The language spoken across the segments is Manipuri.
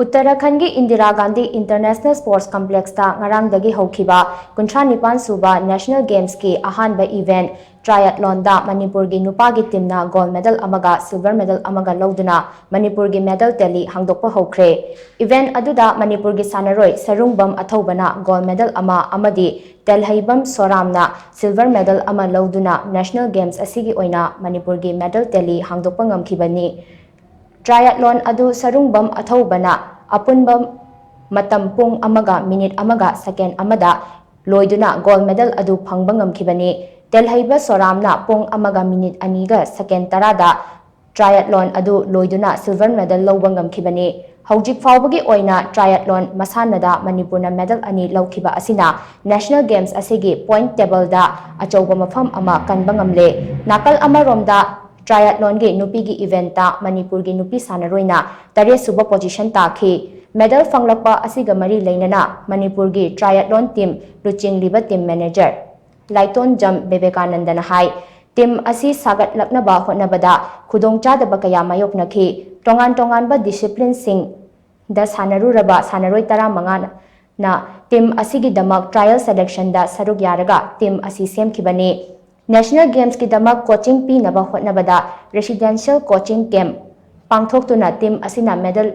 UTTARAKHAND की INDIRA GANDHI international sports complex ता ngarang dagi HOUKHIBA 59 Suba national games की Ahanba event Triathlon Da Manipur की NUPA की टीम ना gold medal AMAGA silver medal AMAGA LOUDUNA Manipur की medal tally Hangdokpa Houkhre event अदुदा Manipur की सानरोई सरुंगबम अथौबना गोल्ड मेडल अमदी तेलहैबम सोरामना सिल्वर मेडल अमा LOUDUNA नेशनल गेम्स असिगी ओइना Manipur की medal tally Hangdokpa ngamkhibani Triathlon adu sarungbam athobana apunbam matam pung amaga minute amaga second amada loiduna gold medal adu phangba ngamkhibani telhaiba soramna pung amaga minute aniga second tarada triathlon adu loiduna silver medal lawba ngamkhibani hojik fawbagi oina triathlon masanada manipurna medal ani lawkhiba asina national games asigi point table da achauba mafam ama kanba ngamle nakal amaromda Triathlon के नुपी की इवेंट ता मणिपुर की नुपी सानरोइना तरे सुबह पोजीशन ताखी मेडल फंगलपा असिगा मरी लेनना मणिपुर की ट्रायथलॉन टीम लुचिंगलिबा टीम मैनेजर लाइटोन जम विवेकानंदन हाई टीम असी सागत लक्नबा होनबदा खुदोंचादबा कया मायोकनखी टोंगान टोंगानबा डिसिप्लिन सिंग द सानरुरबा सानरोइ तरा मंगान ना टीम असिगी दमक ट्रायल सिलेक्शन दा सरुक यारगा टीम असी सेमखिबनी नेशनल गेम्स की दमक कोचिंग पीनबा होनबदा रेसिडेंशियल कोचिंग कैंप पांगथोक्तुना टीम असिना मेडल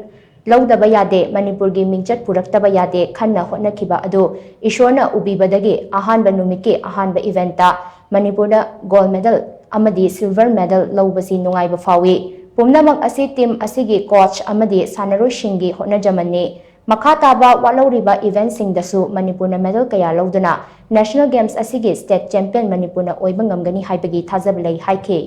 लौदबा यादे मणिपुर की मिंचत पुरक्तबा यादे खन्ना होनखिबा अदु ईश्वरना उबीबदगी अहानबा नुमिकी अहानबा इवेंटा मणिपुरदा गोल्ड मेडल अमदी सिल्वर मेडल लौबसी नुंगाइबा फावी पुमनमक असी टीम असिगी कोच अमदी सानरोइसिंगी होनजमनी मखा ताबा वालौरिबा इवेंट सिंगदसु मणिपुरना मेडल कया लौदुना नेशनल गेम्स असिगी स्टेट चैंपियन मणिपुरना ओइबा ngamgani हाइबगी थाजब लै हाइखे।